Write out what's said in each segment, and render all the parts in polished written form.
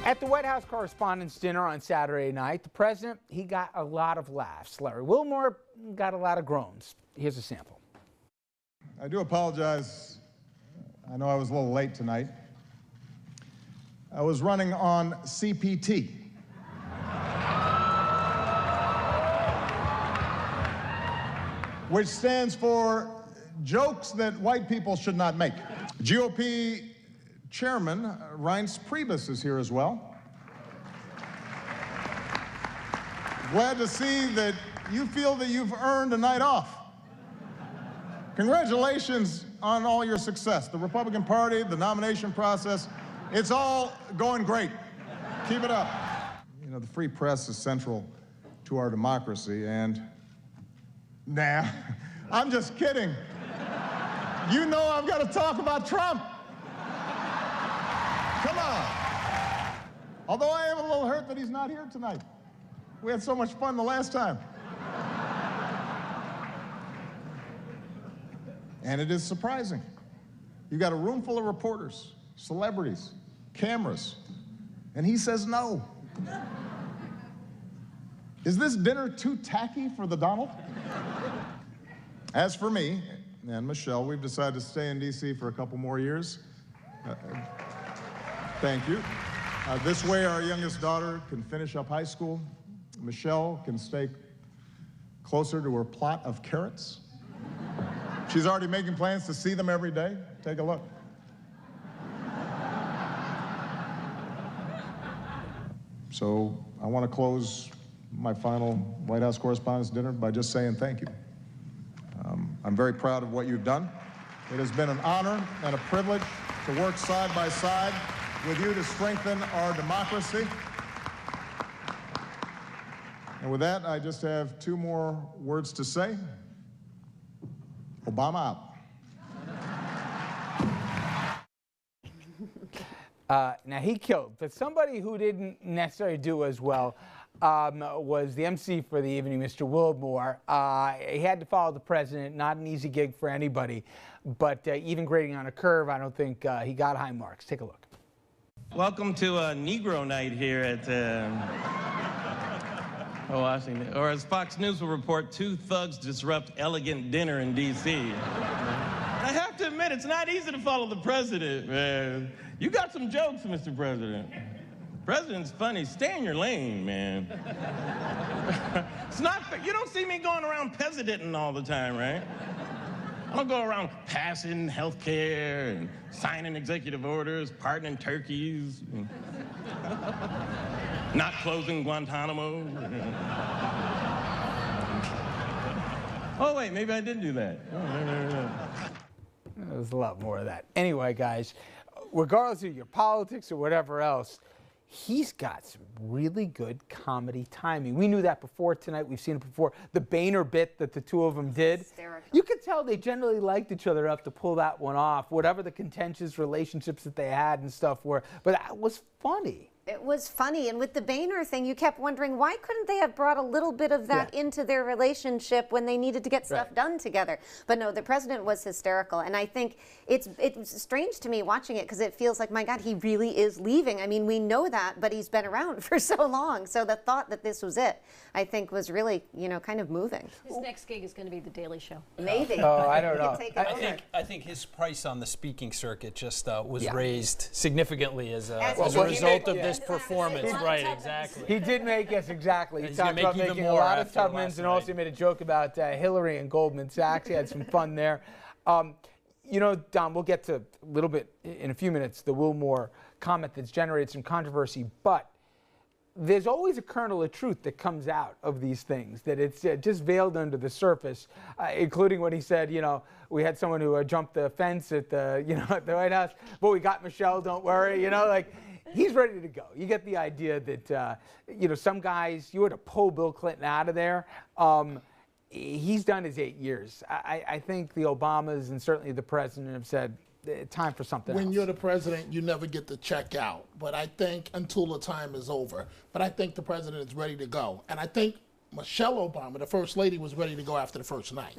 At the White House Correspondents' Dinner on Saturday night, the president, he got a lot of laughs. Larry Wilmore got a lot of groans. Here's a sample. I do apologize. I know I was a little late tonight. I was running on CPT. Which stands for jokes that white people should not make. GOP Chairman Reince Priebus is here as well. Glad to see that you feel that you've earned a night off. Congratulations on all your success. The Republican Party, the nomination process, it's all going great. Keep it up. You know, the free press is central to our democracy, and nah, I'm just kidding. You know I've got to talk about Trump. Come on. Although I am a little hurt that he's not here tonight. We had so much fun the last time. And it is surprising. You got a room full of reporters, celebrities, cameras, and he says no. Is this dinner too tacky for the Donald? As for me and Michelle, we've decided to stay in D.C. for a couple more years. Thank you. This way our youngest daughter can finish up high school. Michelle can stay closer to her plot of carrots. She's already making plans to see them every day. Take a look. So I want to close my final White House Correspondents' Dinner by just saying thank you. I'm very proud of what you've done. It has been an honor and a privilege to work side by side with you to strengthen our democracy. And with that, I just have two more words to say. Obama out. Now, he killed, but somebody who didn't necessarily do as well was the MC for the evening, Mr. Wilmore. He had to follow the president, not an easy gig for anybody, but even grading on a curve, I don't think he got high marks. Take a look. Welcome to a Negro night here at Washington. Or as Fox News will report, two thugs disrupt elegant dinner in D.C. I have to admit, it's not easy to follow the president, man. You got some jokes, Mr. President. President's funny. Stay in your lane, man. It's not, you don't see me going around presidenting all the time, right? I don't go around passing health care and signing executive orders, pardoning turkeys, not closing Guantanamo. Oh, wait, maybe I did do that. There's a lot more of that. Anyway, guys, regardless of your politics or whatever else, he's got some really good comedy timing. We knew that before tonight. We've seen it before. The Boehner bit that the two of them did. Hysterical. You could tell they generally liked each other enough to pull that one off, whatever the contentious relationships that they had and stuff were. But that was funny. It was funny, and with the Boehner thing, you kept wondering, why couldn't they have brought a little bit of that into their relationship when they needed to get stuff done together? But no, the president was hysterical, and I think it's strange to me watching it because it feels like, my God, he really is leaving. I mean, we know that, but he's been around for so long, so the thought that this was it, I think, was really, you know, kind of moving. His next gig is going to be The Daily Show. Maybe. Oh, I don't know. I think his price on the speaking circuit just was raised significantly as a result of this performance. Right, exactly. He did make, yes, exactly. He He's talked about making a lot of Tubmans and also night. made a joke about Hillary and Goldman Sachs. He had some fun there. You know, Don, we'll get to a little bit in a few minutes, the Wilmore comment that's generated some controversy, but there's always a kernel of truth that comes out of these things, that it's just veiled under the surface, including when he said, you know, we had someone who jumped the fence at the, you know, at the White House, but we got Michelle, don't worry, you know, like, he's ready to go. You get the idea that, you know, some guys, you were to pull Bill Clinton out of there. He's done his 8 years. I think the Obamas and certainly the president have said, time for something else. When you're the president, you never get to check out. But I think until the time is over. But I think the president is ready to go. And I think Michelle Obama, the first lady, was ready to go after the first night.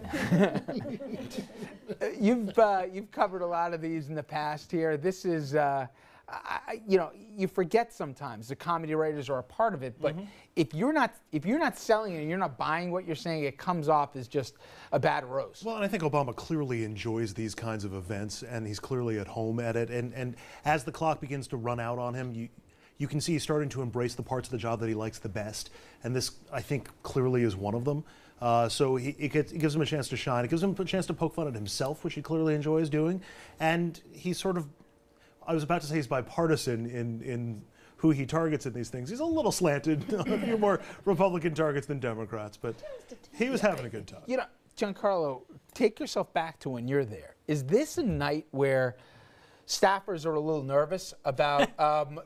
You've covered a lot of these in the past here. This is you know, you forget sometimes the comedy writers are a part of it, but if you're not selling it and you're not buying what you're saying, it comes off as just a bad roast. Well, and I think Obama clearly enjoys these kinds of events, and he's clearly at home at it. And as the clock begins to run out on him, you can see he's starting to embrace the parts of the job that he likes the best, and this, I think, clearly is one of them. So it gives him a chance to shine. It gives him a chance to poke fun at himself, which he clearly enjoys doing. And he's sort of, I was about to say he's bipartisan in who he targets in these things. He's a little slanted on a few more Republican targets than Democrats, but he was having a good time. You know, Giancarlo, take yourself back to when you're there. Is this a night where staffers are a little nervous about,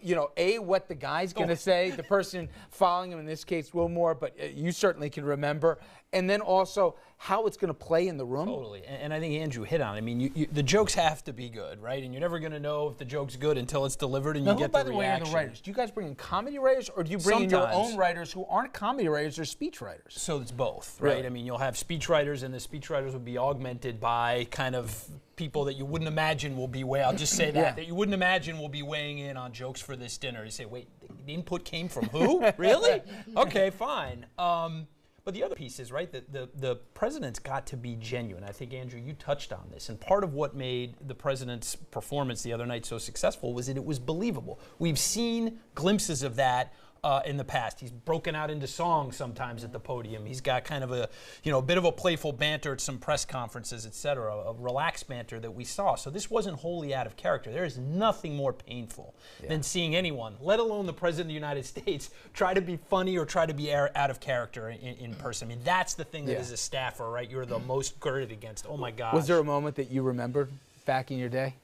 you know, what the guy's going to say, the person following him, in this case, Wilmore, but you certainly can remember, and then also how it's going to play in the room? Totally, and I think Andrew hit on it. I mean, the jokes have to be good, right? And you're never going to know if the joke's good until it's delivered and now, you get the reaction. By the way, are the writers? Do you guys bring in comedy writers, or do you bring in your own writers who aren't comedy writers, they're speech writers? So it's both, right? Really? I mean, you'll have speech writers, and the speech writers will be augmented by kind of people that you wouldn't imagine will be I'll just say that you wouldn't imagine will be weighing in on jokes for this dinner. You say, wait, the input came from who? Really? Okay, fine. But the other piece is, right, that the president's got to be genuine. I think, Andrew, you touched on this. And part of what made the president's performance the other night so successful was that it was believable. We've seen glimpses of that in the past. He's broken out into song sometimes at the podium. He's got kind of a, you know, a bit of a playful banter at some press conferences, et cetera, a relaxed banter that we saw. So this wasn't wholly out of character. There is nothing more painful than seeing anyone, let alone the President of the United States, try to be funny or try to be out of character in person. I mean, that's the thing that as a staffer, right, you're the most girded against. Oh, my gosh. Was there a moment that you remembered back in your day?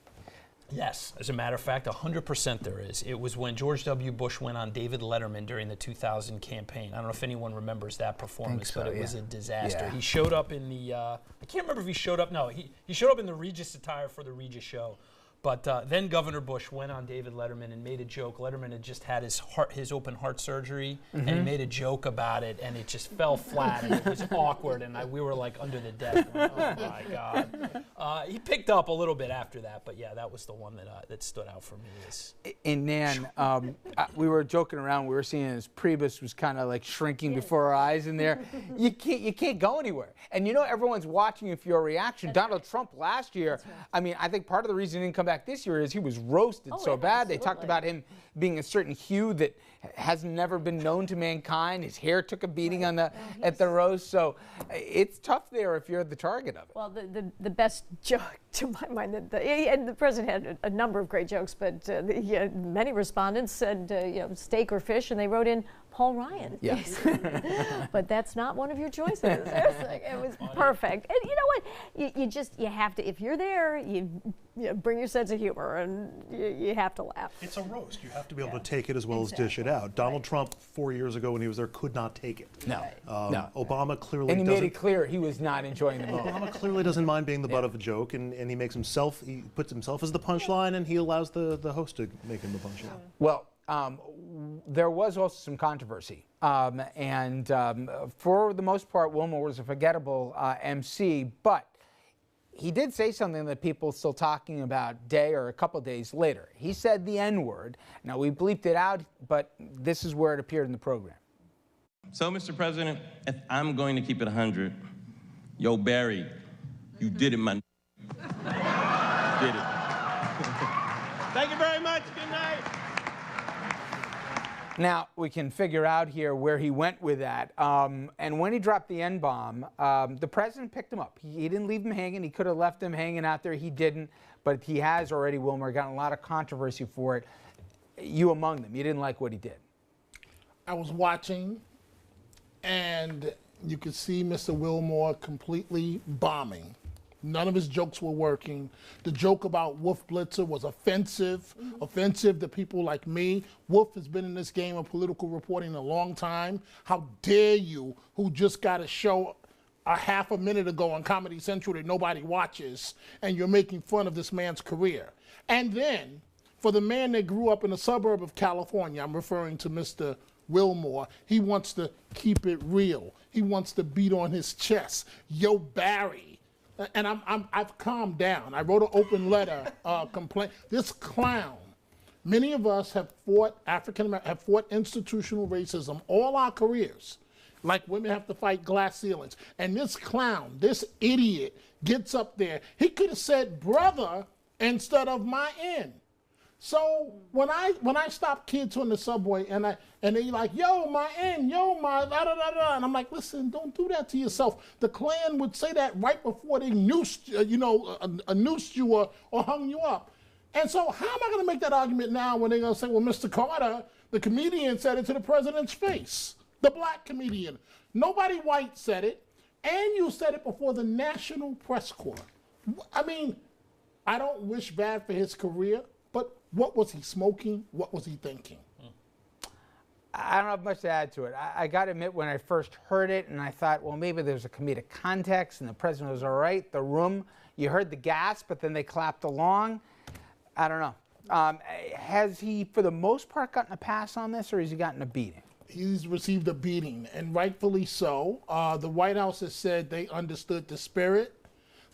Yes, as a matter of fact, 100% there is. It was when George W. Bush went on David Letterman during the 2000 campaign. I don't know if anyone remembers that performance, but it was a disaster. He showed up in the, I can't remember if he showed up, no, he showed up in the Regis attire for the Regis show. But then Governor Bush went on David Letterman and made a joke. Letterman had just had his open heart surgery, and he made a joke about it, and it just fell flat, and it was awkward, and we were like under the desk going, oh my God. He picked up a little bit after that, but yeah, that was the one that stood out for me. And Nan, we were joking around. We were seeing his Priebus was kind of like shrinking before our eyes in there. You can't go anywhere. And you know everyone's watching you for your reaction. Donald Trump last year, I mean, I think part of the reason he didn't come back this year is he was roasted so bad. They talked about him being a certain hue that has never been known to mankind. His hair took a beating on at the roast. So it's tough there if you're the target of it. Well, the best joke to my mind, and the president had a number of great jokes, but many respondents said you know, steak or fish, and they wrote in Paul Ryan. Yes. But that's not one of your choices. It was perfect. And you know what? You have to, if you're there, you bring your sense of humor, and you have to laugh. It's a roast. You have to be able to take it as well as dish it out. Donald Trump, 4 years ago when he was there, could not take it. No. Obama clearly doesn't. And he made it clear he was not enjoying the moment. Obama clearly doesn't mind being the butt of a joke, and he makes himself, he puts himself as the punchline, and he allows the host to make him the punchline. Well, there was also some controversy, and for the most part, Wilmore was a forgettable MC, but he did say something that people are still talking about day or a couple days later. He said the N-word. Now, we bleeped it out, but this is where it appeared in the program. So, Mr. President, if I'm going to keep it 100, yo, Barry, you did it, man. Did it. Thank you very much. Good night. Now, we can figure out here where he went with that. And when he dropped the N-bomb, the president picked him up. He didn't leave him hanging. He could have left him hanging out there. He didn't. But he has already, Wilmore, gotten a lot of controversy for it. You among them. You didn't like what he did. I was watching, and you could see Mr. Wilmore completely bombing. None of his jokes were working. The joke about Wolf Blitzer was offensive to people like me. Wolf has been in this game of political reporting a long time. How dare you, who just got a show a half a minute ago on Comedy Central that nobody watches, and you're making fun of this man's career. And then, for the man that grew up in a suburb of California, I'm referring to Mr. Wilmore, he wants to keep it real. He wants to beat on his chest. Yo, Barry. And I've calmed down. I wrote an open letter complaint. This clown Many of us have fought have fought institutional racism all our careers. Like women have to fight glass ceilings. And this clown, this idiot, gets up there. He could have said brother instead of my N. So when I stop kids on the subway and they like, yo, my N, yo, my da da da da, and I'm like, listen, don't do that to yourself. The Klan would say that right before they noosed, noosed you or hung you up. And so how am I going to make that argument now when they're going to say, well, Mr. Carter, the comedian said it to the president's face, the black comedian. Nobody white said it, and you said it before the National Press Corps. I mean, I don't wish bad for his career, but what was he smoking? What was he thinking? I don't have much to add to it. I got to admit, when I first heard it, and I thought, well, maybe there's a comedic context, and the president was all right. The room, you heard the gasp, but then they clapped along. I don't know. Has he, for the most part, gotten a pass on this, or has he gotten a beating? He's received a beating, and rightfully so. The White House has said they understood the spirit.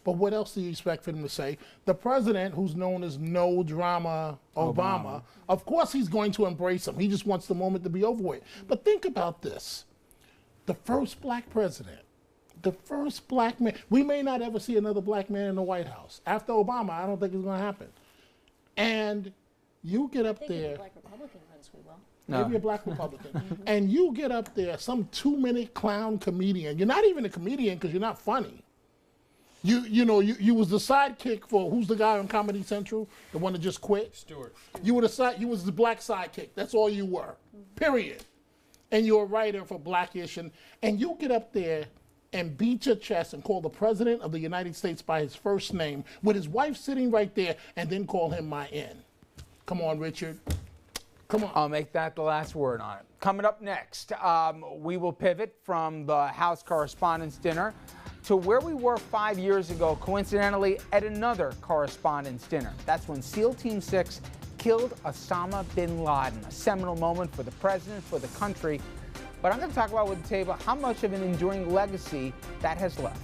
But what else do you expect for them to say? The president, who's known as no drama Obama, of course he's going to embrace him. He just wants the moment to be over with. But think about this. The first black president, the first black man. We may not ever see another black man in the White House. After Obama, I don't think it's going to happen. And you get up there. Black Republican runs, we will. No. Maybe a black Republican. And you get up there, some 2-minute clown comedian. You're not even a comedian because you're not funny. You was the sidekick for, who's the guy on Comedy Central? The one that just quit? Stewart. You was the black sidekick. That's all you were. Period. And you're a writer for Blackish, and you get up there and beat your chest and call the president of the United States by his first name with his wife sitting right there, and then call him my N. Come on, Richard. Come on. I'll make that the last word on it. Coming up next, we will pivot from the House Correspondents' Dinner to where we were 5 years ago, coincidentally, at another Correspondents' Dinner. That's when SEAL Team 6 killed Osama bin Laden, a seminal moment for the president, for the country. But I'm going to talk about with the table how much of an enduring legacy that has left.